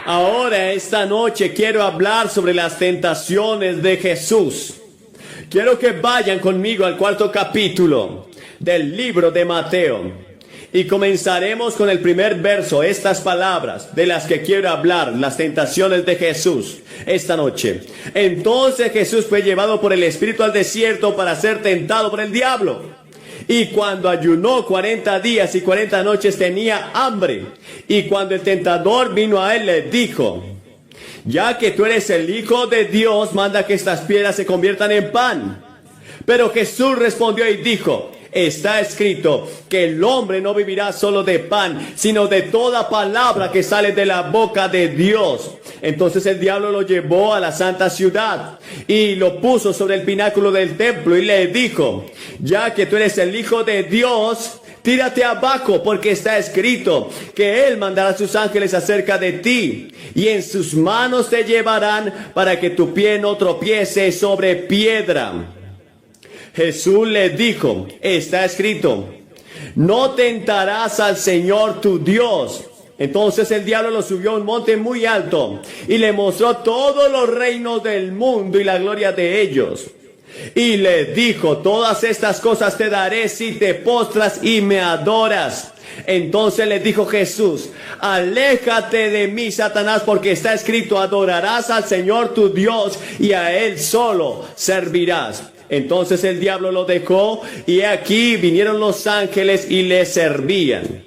Ahora, esta noche, quiero hablar sobre las tentaciones de Jesús. Quiero que vayan conmigo al 4º capítulo del libro de Mateo. Y comenzaremos con el primer verso, estas palabras de las que quiero hablar, las tentaciones de Jesús esta noche. Entonces Jesús fue llevado por el Espíritu al desierto para ser tentado por el diablo. Y cuando ayunó 40 días y 40 noches tenía hambre. Y cuando el tentador vino a él, le dijo: ya que tú eres el Hijo de Dios, manda que estas piedras se conviertan en pan. Pero Jesús respondió y dijo: está escrito que el hombre no vivirá solo de pan, sino de toda palabra que sale de la boca de Dios. Entonces el diablo lo llevó a la santa ciudad y lo puso sobre el pináculo del templo y le dijo: ya que tú eres el Hijo de Dios, tírate abajo, porque está escrito que Él mandará a sus ángeles acerca de ti, y en sus manos te llevarán para que tu pie no tropiece sobre piedra. Jesús le dijo: está escrito, no tentarás al Señor tu Dios. Entonces el diablo lo subió a un monte muy alto y le mostró todos los reinos del mundo y la gloria de ellos. Y le dijo: todas estas cosas te daré si te postras y me adoras. Entonces le dijo Jesús: aléjate de mí, Satanás, porque está escrito, adorarás al Señor tu Dios y a Él solo servirás. Entonces el diablo lo dejó y aquí vinieron los ángeles y le servían.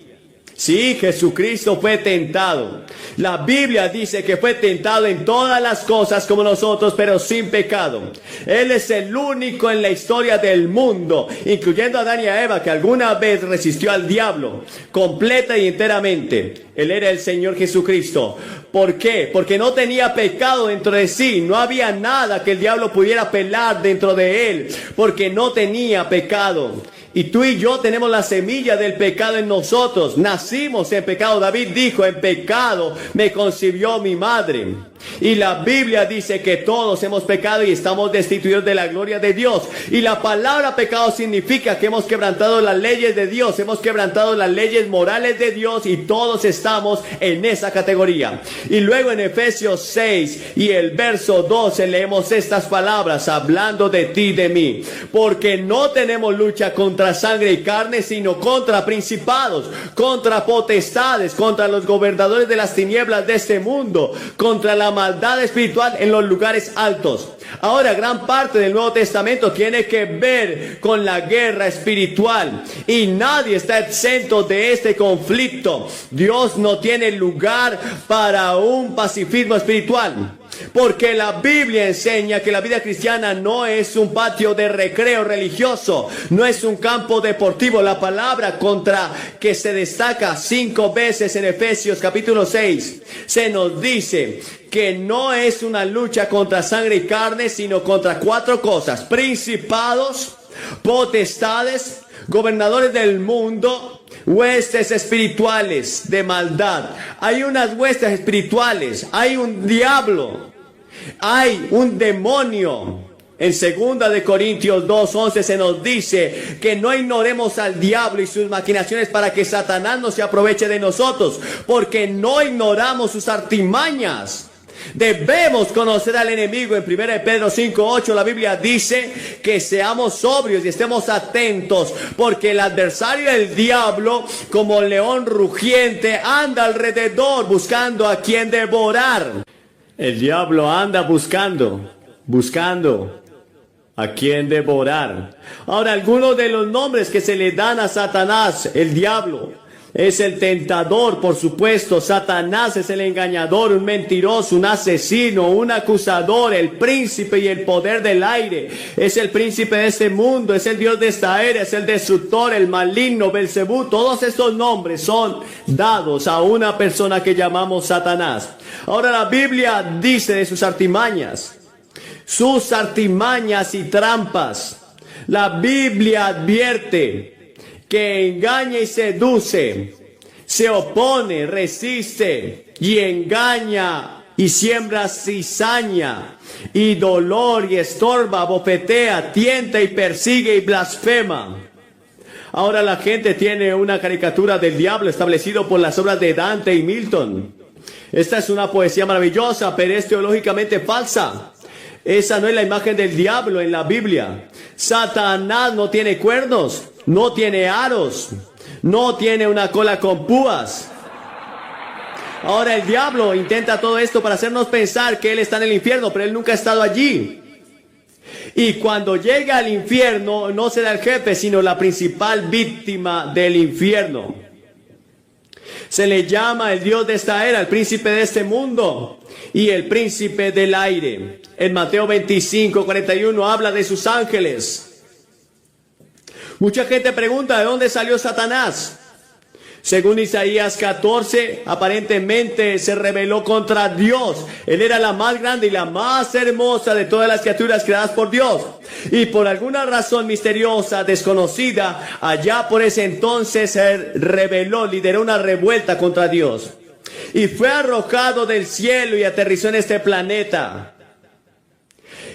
Sí, Jesucristo fue tentado. La Biblia dice que fue tentado en todas las cosas como nosotros, pero sin pecado. Él es el único en la historia del mundo, incluyendo a Adán y a Eva, que alguna vez resistió al diablo, completa y enteramente. Él era el Señor Jesucristo. ¿Por qué? Porque no tenía pecado dentro de sí. No había nada que el diablo pudiera pelar dentro de él, porque no tenía pecado. Y tú y yo tenemos la semilla del pecado en nosotros. Nacimos en pecado. David dijo: en pecado me concibió mi madre. Y la Biblia dice que todos hemos pecado y estamos destituidos de la gloria de Dios. Y la palabra pecado significa que hemos quebrantado las leyes de Dios, hemos quebrantado las leyes morales de Dios, y todos estamos en esa categoría. Y luego en Efesios 6 y el verso 12 leemos estas palabras hablando de ti y de mí: porque no tenemos lucha contra sangre y carne, sino contra principados, contra potestades, contra los gobernadores de las tinieblas de este mundo, contra la maldad espiritual en los lugares altos. Ahora, gran parte del Nuevo Testamento tiene que ver con la guerra espiritual, y nadie está exento de este conflicto. Dios no tiene lugar para un pacifismo espiritual, porque la Biblia enseña que la vida cristiana no es un patio de recreo religioso, no es un campo deportivo. La palabra contra que se destaca 5 veces en Efesios capítulo 6, se nos dice que no es una lucha contra sangre y carne, sino contra 4 cosas: principados, potestades, gobernadores del mundo, huestes espirituales de maldad. Hay unas huestes espirituales, hay un diablo, hay un demonio. En 2 de Corintios 2:11 se nos dice que no ignoremos al diablo y sus maquinaciones para que Satanás no se aproveche de nosotros, porque no ignoramos sus artimañas. Debemos conocer al enemigo. En 1 Pedro 5:8 la Biblia dice que seamos sobrios y estemos atentos, porque el adversario del diablo, como león rugiente, anda alrededor buscando a quien devorar. El diablo anda buscando a quien devorar. Ahora, algunos de los nombres que se le dan a Satanás: el diablo es el tentador, por supuesto. Satanás es el engañador, un mentiroso, un asesino, un acusador, el príncipe y el poder del aire. Es el príncipe de este mundo, es el dios de esta era, es el destructor, el maligno, Belcebú. Todos estos nombres son dados a una persona que llamamos Satanás. Ahora, la Biblia dice de sus artimañas y trampas. La Biblia advierte que engaña y seduce, se opone, resiste y engaña y siembra cizaña y dolor y estorba, bofetea, tienta y persigue y blasfema. Ahora la gente tiene una caricatura del diablo establecido por las obras de Dante y Milton. Esta es una poesía maravillosa, pero es teológicamente falsa. Esa no es la imagen del diablo en la Biblia. Satanás no tiene cuernos, no tiene aros, no tiene una cola con púas. Ahora el diablo intenta todo esto para hacernos pensar que él está en el infierno, pero él nunca ha estado allí. Y cuando llega al infierno, no será el jefe, sino la principal víctima del infierno. Se le llama el Dios de esta era, el príncipe de este mundo y el príncipe del aire. En Mateo 25:41 habla de sus ángeles. Mucha gente pregunta, ¿de dónde salió Satanás? Según Isaías 14, aparentemente se rebeló contra Dios. Él era la más grande y la más hermosa de todas las criaturas creadas por Dios. Y por alguna razón misteriosa, desconocida, allá por ese entonces se rebeló, lideró una revuelta contra Dios. Y fue arrojado del cielo y aterrizó en este planeta.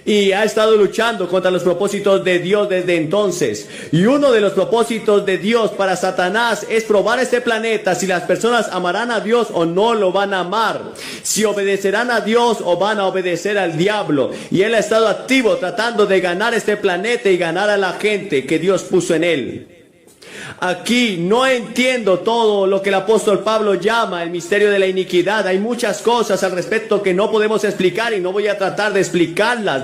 Y ha estado luchando contra los propósitos de Dios desde entonces. Y uno de los propósitos de Dios para Satanás es probar este planeta si las personas amarán a Dios o no lo van a amar. Si obedecerán a Dios o van a obedecer al diablo. Y él ha estado activo tratando de ganar este planeta y ganar a la gente que Dios puso en él. Aquí no entiendo todo lo que el apóstol Pablo llama el misterio de la iniquidad. Hay muchas cosas al respecto que no podemos explicar y no voy a tratar de explicarlas.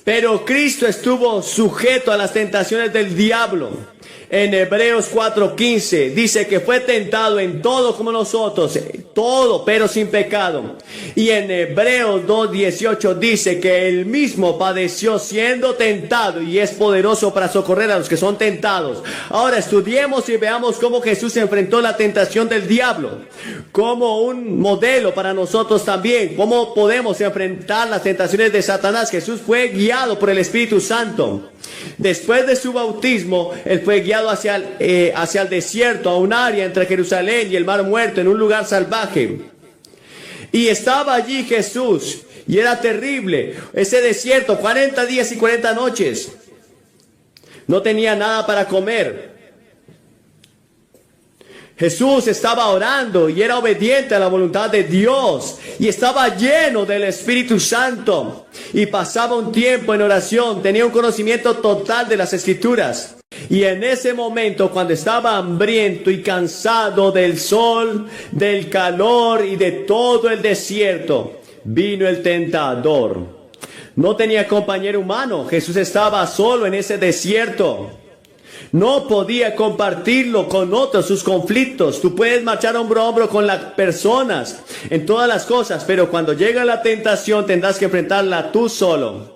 Pero Cristo estuvo sujeto a las tentaciones del diablo. En Hebreos 4:15 dice que fue tentado en todo como nosotros, todo pero sin pecado. Y en Hebreos 2:18 dice que él mismo padeció siendo tentado y es poderoso para socorrer a los que son tentados. Ahora estudiemos y veamos cómo Jesús enfrentó la tentación del diablo, como un modelo para nosotros también. Cómo podemos enfrentar las tentaciones de Satanás. Jesús fue guiado por el Espíritu Santo. Después de su bautismo, él fue guiado hacia el desierto, a un área entre Jerusalén y el Mar Muerto, en un lugar salvaje. Y estaba allí Jesús, y era terrible ese desierto, 40 días y 40 noches. No tenía nada para comer. Jesús estaba orando y era obediente a la voluntad de Dios y estaba lleno del Espíritu Santo y pasaba un tiempo en oración, tenía un conocimiento total de las Escrituras. Y en ese momento, cuando estaba hambriento y cansado del sol, del calor y de todo el desierto, vino el tentador. No tenía compañero humano, Jesús estaba solo en ese desierto. No podía compartirlo con otros, sus conflictos. Tú puedes marchar hombro a hombro con las personas en todas las cosas, pero cuando llega la tentación tendrás que enfrentarla tú solo.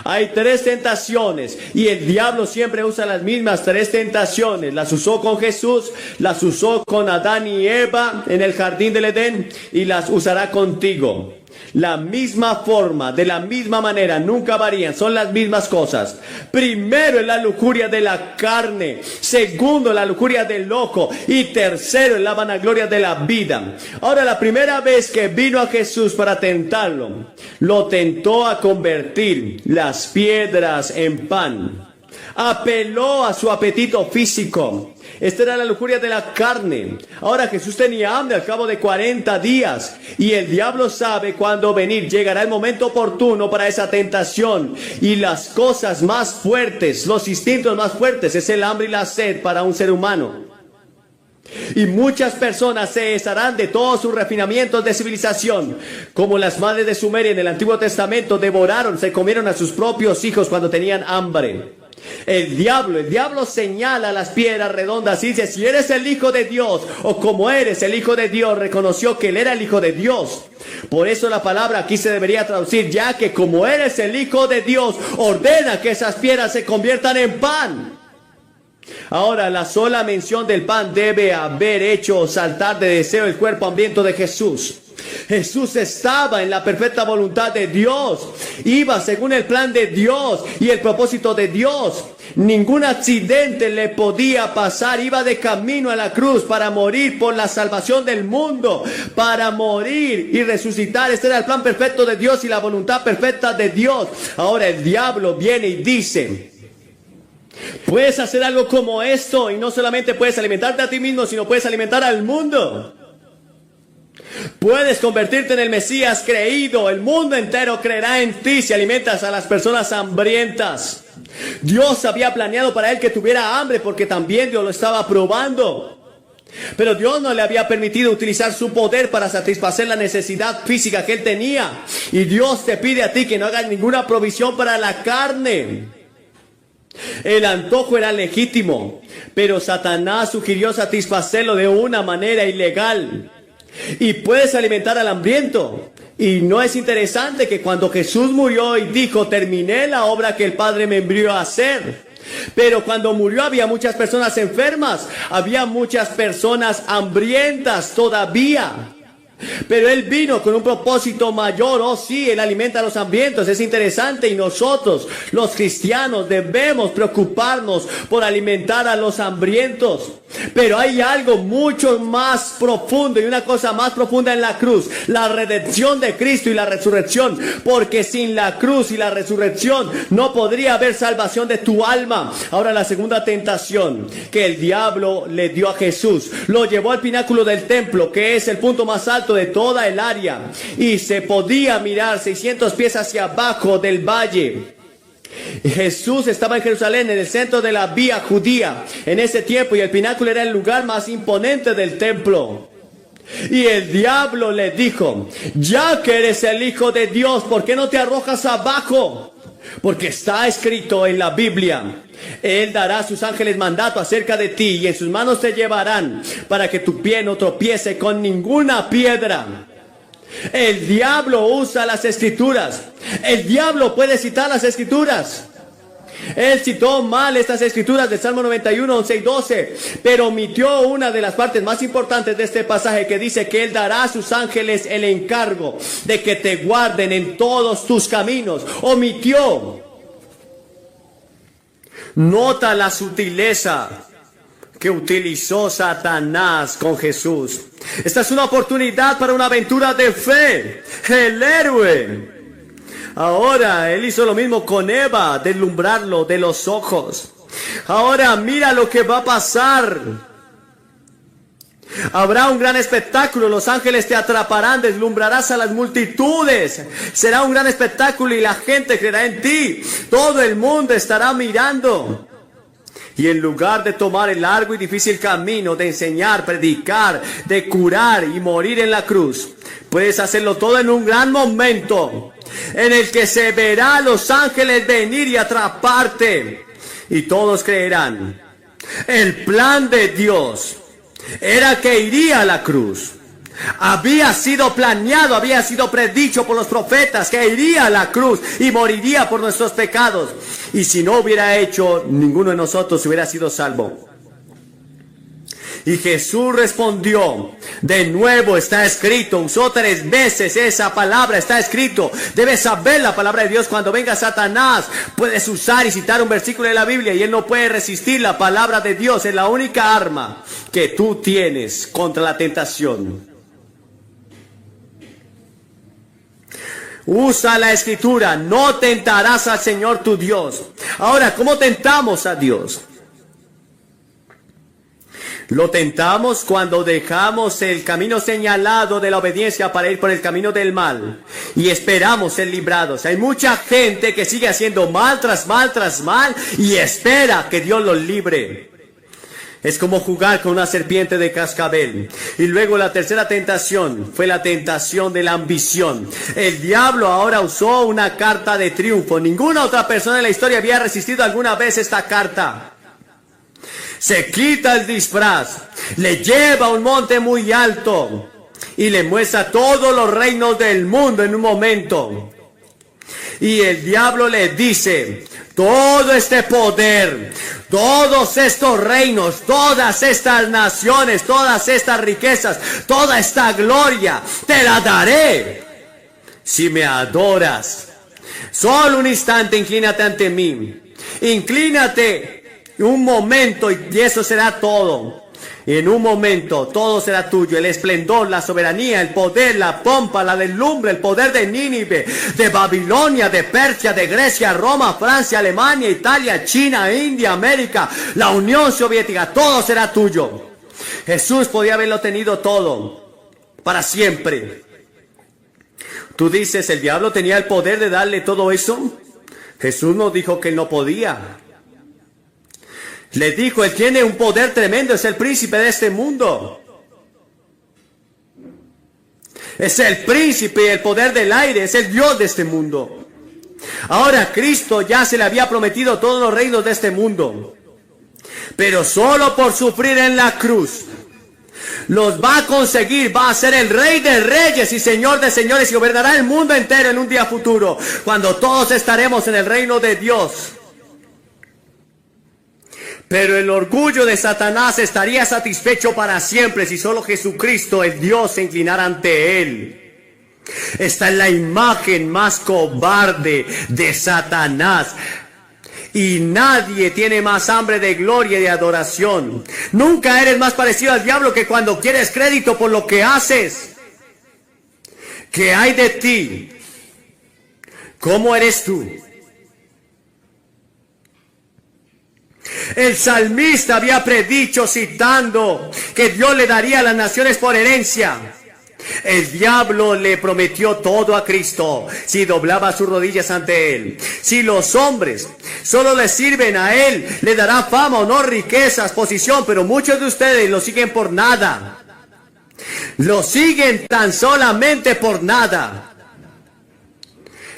Hay 3 tentaciones y el diablo siempre usa las mismas 3 tentaciones. Las usó con Jesús, las usó con Adán y Eva en el jardín del Edén y las usará contigo. La misma forma, de la misma manera, nunca varían, son las mismas cosas. Primero es la lujuria de la carne, segundo la lujuria del ojo y tercero es la vanagloria de la vida. Ahora, la primera vez que vino a Jesús para tentarlo, lo tentó a convertir las piedras en pan. Apeló a su apetito físico. Esta era la lujuria de la carne. Ahora Jesús tenía hambre al cabo de 40 días. Y el diablo sabe cuándo venir. Llegará el momento oportuno para esa tentación. Y las cosas más fuertes, los instintos más fuertes, es el hambre y la sed para un ser humano. Y muchas personas se desharán de todos sus refinamientos de civilización, como las madres de Sumeria en el Antiguo Testamento devoraron, se comieron a sus propios hijos cuando tenían hambre. El diablo señala las piedras redondas y dice: si eres el Hijo de Dios, o como eres el Hijo de Dios, reconoció que él era el Hijo de Dios. Por eso la palabra aquí se debería traducir: ya que como eres el Hijo de Dios, ordena que esas piedras se conviertan en pan. Ahora, la sola mención del pan debe haber hecho saltar de deseo el cuerpo hambriento de Jesús. Jesús estaba en la perfecta voluntad de Dios, iba según el plan de Dios y el propósito de Dios. Ningún accidente le podía pasar, iba de camino a la cruz para morir por la salvación del mundo, para morir y resucitar. Este era el plan perfecto de Dios y la voluntad perfecta de Dios. Ahora el diablo viene y dice: puedes hacer algo como esto y no solamente puedes alimentarte a ti mismo, sino puedes alimentar al mundo. Puedes convertirte en el Mesías creído. El mundo entero creerá en ti si alimentas a las personas hambrientas. Dios había planeado para él que tuviera hambre porque también Dios lo estaba probando. Pero Dios no le había permitido utilizar su poder para satisfacer la necesidad física que él tenía. Y Dios te pide a ti que no hagas ninguna provisión para la carne. El antojo era legítimo, pero Satanás sugirió satisfacerlo de una manera ilegal. Y puedes alimentar al hambriento. Y no es interesante que cuando Jesús murió y dijo, terminé la obra que el Padre me envió a hacer. Pero cuando murió había muchas personas enfermas, había muchas personas hambrientas todavía. Pero Él vino con un propósito mayor. Oh sí, Él alimenta a los hambrientos, es interesante. Y nosotros, los cristianos, debemos preocuparnos por alimentar a los hambrientos. Pero hay algo mucho más profundo y una cosa más profunda en la cruz: la redención de Cristo y la resurrección. Porque sin la cruz y la resurrección no podría haber salvación de tu alma. Ahora, la segunda tentación que el diablo le dio a Jesús: lo llevó al pináculo del templo, que es el punto más alto de toda el área, y se podía mirar 600 pies hacia abajo del valle. Jesús estaba en Jerusalén, en el centro de la vía judía en ese tiempo, y el pináculo era el lugar más imponente del templo. Y el diablo le dijo: ya que eres el Hijo de Dios, ¿por qué no te arrojas abajo? Porque está escrito en la Biblia: Él dará a sus ángeles mandato acerca de ti, y en sus manos te llevarán, para que tu pie no tropiece con ninguna piedra. El diablo usa las escrituras. El diablo puede citar las escrituras. Él citó mal estas escrituras del Salmo 91, 11 y 12, pero omitió una de las partes más importantes de este pasaje, que dice que Él dará a sus ángeles el encargo de que te guarden en todos tus caminos. Omitió. Nota la sutileza que utilizó Satanás con Jesús. Esta es una oportunidad para una aventura de fe. El héroe. Ahora Él hizo lo mismo con Eva, deslumbrarlo de los ojos. Ahora mira lo que va a pasar. Habrá un gran espectáculo, los ángeles te atraparán, deslumbrarás a las multitudes. Será un gran espectáculo y la gente creerá en ti. Todo el mundo estará mirando. Y en lugar de tomar el largo y difícil camino de enseñar, predicar, de curar y morir en la cruz, puedes hacerlo todo en un gran momento, en el que se verá a los ángeles venir y atraparte, y todos creerán. El plan de Dios era que iría a la cruz. Había sido planeado, había sido predicho por los profetas que iría a la cruz y moriría por nuestros pecados. Y si no hubiera hecho, ninguno de nosotros hubiera sido salvo. Y Jesús respondió: de nuevo está escrito. Usó 3 veces esa palabra: está escrito. Debes saber la palabra de Dios. Cuando venga Satanás, puedes usar y citar un versículo de la Biblia y él no puede resistir la palabra de Dios. Es la única arma que tú tienes contra la tentación. Usa la escritura: no tentarás al Señor tu Dios. Ahora, ¿cómo tentamos a Dios? Lo tentamos cuando dejamos el camino señalado de la obediencia para ir por el camino del mal y esperamos ser librados. Hay mucha gente que sigue haciendo mal tras mal tras mal y espera que Dios los libre. Es como jugar con una serpiente de cascabel. Y luego la tercera tentación fue la tentación de la ambición. El diablo ahora usó una carta de triunfo. Ninguna otra persona en la historia había resistido alguna vez esta carta. Se quita el disfraz, le lleva a un monte muy alto y le muestra todos los reinos del mundo en un momento. Y el diablo le dice: todo este poder, todos estos reinos, todas estas naciones, todas estas riquezas, toda esta gloria, te la daré si me adoras. Solo un instante, inclínate ante mí. Inclínate un momento y eso será todo. Y en un momento todo será tuyo: el esplendor, la soberanía, el poder, la pompa, la deslumbre, el poder de Nínive, de Babilonia, de Persia, de Grecia, Roma, Francia, Alemania, Italia, China, India, América, la Unión Soviética. Todo será tuyo. Jesús podía haberlo tenido todo, para siempre. Tú dices, ¿el diablo tenía el poder de darle todo eso? Jesús nos dijo que él no podía. Le dijo, él tiene un poder tremendo, es el príncipe de este mundo. Es el príncipe y el poder del aire, es el Dios de este mundo. Ahora Cristo ya se le había prometido todos los reinos de este mundo. Pero solo por sufrir en la cruz los va a conseguir, va a ser el Rey de Reyes y Señor de Señores y gobernará el mundo entero en un día futuro, cuando todos estaremos en el reino de Dios. Pero el orgullo de Satanás estaría satisfecho para siempre si solo Jesucristo, el Dios, se inclinara ante él. Esta es la imagen más cobarde de Satanás. Y nadie tiene más hambre de gloria y de adoración. Nunca eres más parecido al diablo que cuando quieres crédito por lo que haces. ¿Qué hay de ti? ¿Cómo eres tú? El salmista había predicho, citando, que Dios le daría a las naciones por herencia. El diablo le prometió todo a Cristo si doblaba sus rodillas ante él. Si los hombres solo le sirven a él, le dará fama, honor, riquezas, posición, pero muchos de ustedes lo siguen por nada. Lo siguen tan solamente por nada.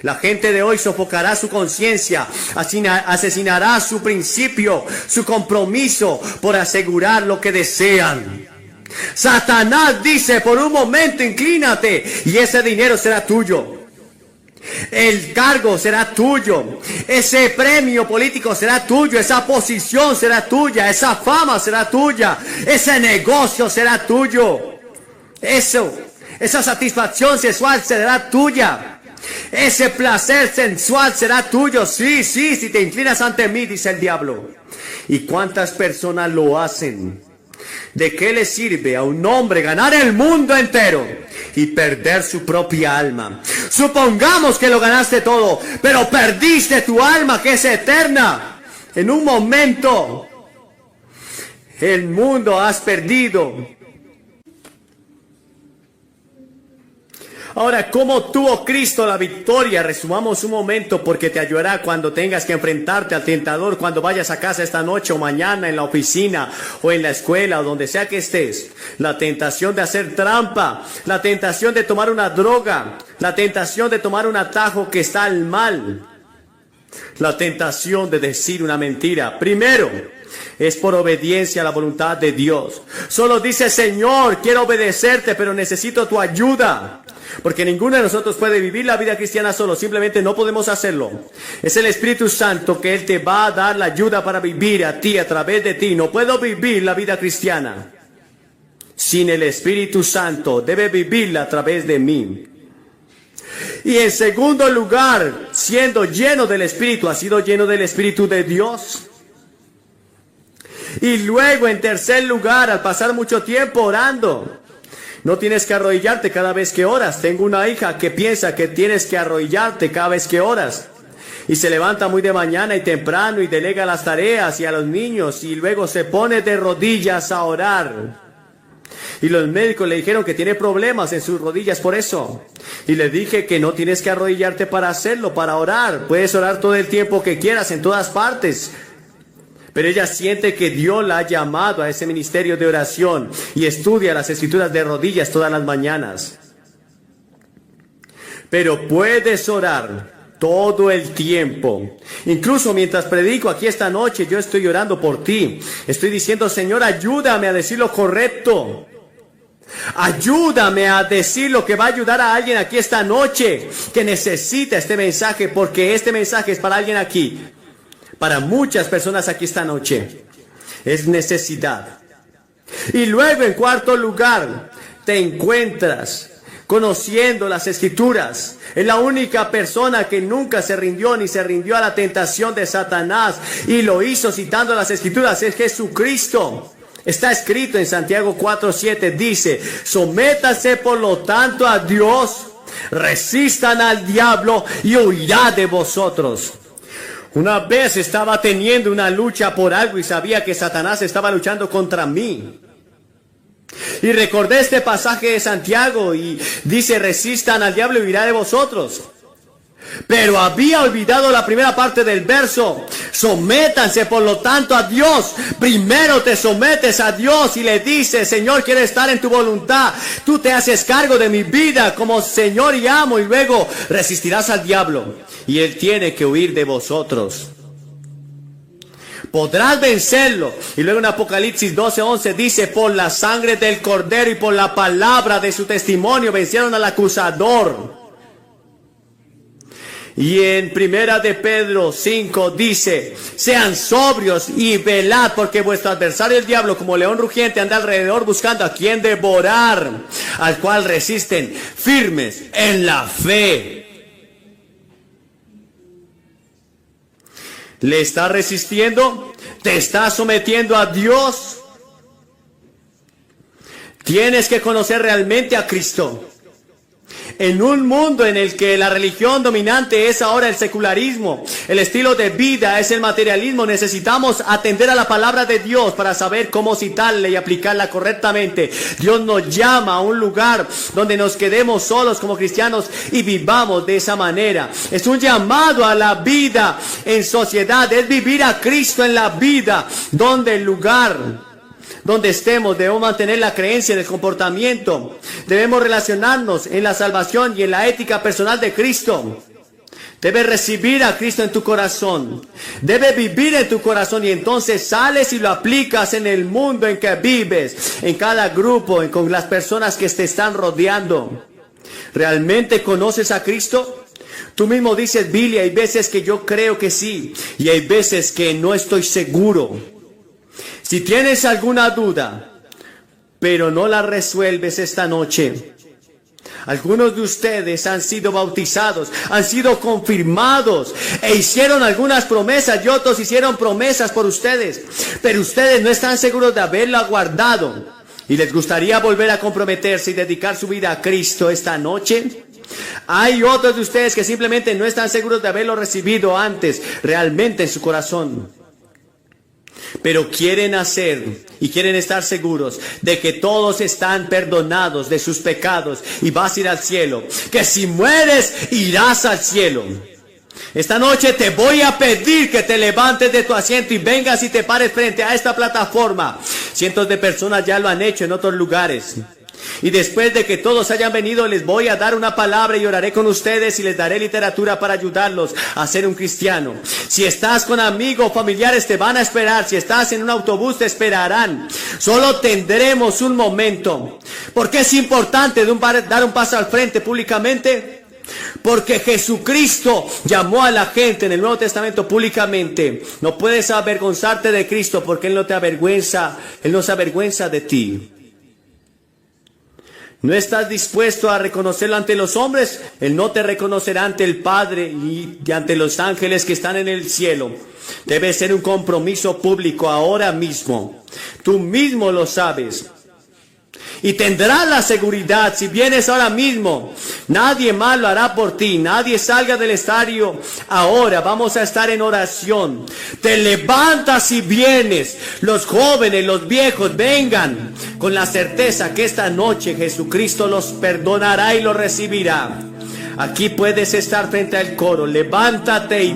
La gente de hoy sofocará su conciencia, asesinará su principio, su compromiso por asegurar lo que desean. Satanás dice, por un momento inclínate y ese dinero será tuyo. El cargo será tuyo. Ese premio político será tuyo. Esa posición será tuya. Esa fama será tuya. Ese negocio será tuyo. Esa satisfacción sexual será tuya. Ese placer sensual será tuyo. Sí, si te inclinas ante mí, dice el diablo. ¿Y cuántas personas lo hacen? ¿De qué le sirve a un hombre ganar el mundo entero y perder su propia alma? Supongamos que lo ganaste todo, pero perdiste tu alma, que es eterna. En un momento, el mundo has perdido. Ahora, ¿cómo tuvo Cristo la victoria? Resumamos un momento porque te ayudará cuando tengas que enfrentarte al tentador, cuando vayas a casa esta noche o mañana, en la oficina o en la escuela o donde sea que estés. La tentación de hacer trampa, la tentación de tomar una droga, la tentación de tomar un atajo que está al mal, la tentación de decir una mentira. Primero, es por obediencia a la voluntad de Dios. Solo dice, Señor, quiero obedecerte, pero necesito tu ayuda. Porque ninguno de nosotros puede vivir la vida cristiana solo, simplemente no podemos hacerlo. Es el Espíritu Santo que Él te va a dar la ayuda para vivir a ti, a través de ti. No puedo vivir la vida cristiana sin el Espíritu Santo, debe vivirla a través de mí. Y en segundo lugar, siendo lleno del Espíritu, ¿has sido lleno del Espíritu de Dios? Y luego, en tercer lugar, al pasar mucho tiempo orando, no tienes que arrodillarte cada vez que oras. Tengo una hija que piensa que tienes que arrodillarte cada vez que oras. Y se levanta muy de mañana y temprano y delega las tareas y a los niños y luego se pone de rodillas a orar. Y los médicos le dijeron que tiene problemas en sus rodillas por eso. Y le dije que no tienes que arrodillarte para hacerlo, para orar. Puedes orar todo el tiempo que quieras, en todas partes. Pero ella siente que Dios la ha llamado a ese ministerio de oración y estudia las Escrituras de rodillas todas las mañanas. Pero puedes orar todo el tiempo. Incluso mientras predico aquí esta noche, yo estoy orando por ti. Estoy diciendo, Señor, ayúdame a decir lo correcto. Ayúdame a decir lo que va a ayudar a alguien aquí esta noche que necesita este mensaje, porque este mensaje es para alguien aquí. Para muchas personas aquí esta noche es necesidad. Y luego, en cuarto lugar, te encuentras conociendo las Escrituras. Es la única persona que nunca se rindió ni se rindió a la tentación de Satanás y lo hizo citando las Escrituras. Es Jesucristo. Está escrito en Santiago 4:7, dice, sométase por lo tanto a Dios, resistan al diablo y huirá de vosotros. Una vez estaba teniendo una lucha por algo y sabía que Satanás estaba luchando contra mí. Y recordé este pasaje de Santiago y dice, resistan al diablo y huirá de vosotros. Pero había olvidado la primera parte del verso. Sométanse por lo tanto a Dios. Primero te sometes a Dios y le dices, Señor, quiero estar en tu voluntad. Tú te haces cargo de mi vida como Señor y amo, y luego resistirás al diablo y él tiene que huir de vosotros. Podrás vencerlo. Y luego en Apocalipsis 12:11 dice, por la sangre del Cordero y por la palabra de su testimonio vencieron al acusador. Y en Primera de Pedro 5 dice, sean sobrios y velad, porque vuestro adversario el diablo, como león rugiente, anda alrededor buscando a quien devorar, al cual resisten firmes en la fe. ¿Le estás resistiendo? ¿Te estás sometiendo a Dios? Tienes que conocer realmente a Cristo. En un mundo en el que la religión dominante es ahora el secularismo, el estilo de vida es el materialismo, necesitamos atender a la palabra de Dios para saber cómo citarla y aplicarla correctamente. Dios nos llama a un lugar donde nos quedemos solos como cristianos y vivamos de esa manera. Es un llamado a la vida en sociedad, es vivir a Cristo en la vida, donde el lugar donde estemos debemos mantener la creencia en el comportamiento. Debemos relacionarnos en la salvación y en la ética personal de Cristo. Debes recibir a Cristo en tu corazón. Debes vivir en tu corazón y entonces sales y lo aplicas en el mundo en que vives, en cada grupo, con las personas que te están rodeando. ¿Realmente conoces a Cristo? Tú mismo dices, Billy, hay veces que yo creo que sí y hay veces que no estoy seguro. Si tienes alguna duda, pero no la resuelves esta noche, algunos de ustedes han sido bautizados, han sido confirmados e hicieron algunas promesas y otros hicieron promesas por ustedes, pero ustedes no están seguros de haberla guardado y les gustaría volver a comprometerse y dedicar su vida a Cristo esta noche. Hay otros de ustedes que simplemente no están seguros de haberlo recibido antes realmente en su corazón, pero quieren hacer y quieren estar seguros de que todos están perdonados de sus pecados y vas a ir al cielo, que si mueres irás al cielo. Esta noche te voy a pedir que te levantes de tu asiento y vengas y te pares frente a esta plataforma. Cientos de personas ya lo han hecho en otros lugares. Y después de que todos hayan venido, les voy a dar una palabra y oraré con ustedes y les daré literatura para ayudarlos a ser un cristiano. Si estás con amigos o familiares, te van a esperar. Si estás en un autobús, te esperarán. Solo tendremos un momento. ¿Por qué es importante dar un paso al frente públicamente? Porque Jesucristo llamó a la gente en el Nuevo Testamento públicamente. No puedes avergonzarte de Cristo porque Él no te avergüenza. Él no se avergüenza de ti. ¿No estás dispuesto a reconocerlo ante los hombres? Él no te reconocerá ante el Padre y ante los ángeles que están en el cielo. Debe ser un compromiso público ahora mismo. Tú mismo lo sabes. Y tendrás la seguridad, si vienes ahora mismo, nadie más lo hará por ti. Nadie salga del estadio ahora. Vamos a estar en oración. Te levantas y vienes. Los jóvenes, los viejos, vengan con la certeza que esta noche Jesucristo los perdonará y los recibirá. Aquí puedes estar frente al coro. Levántate y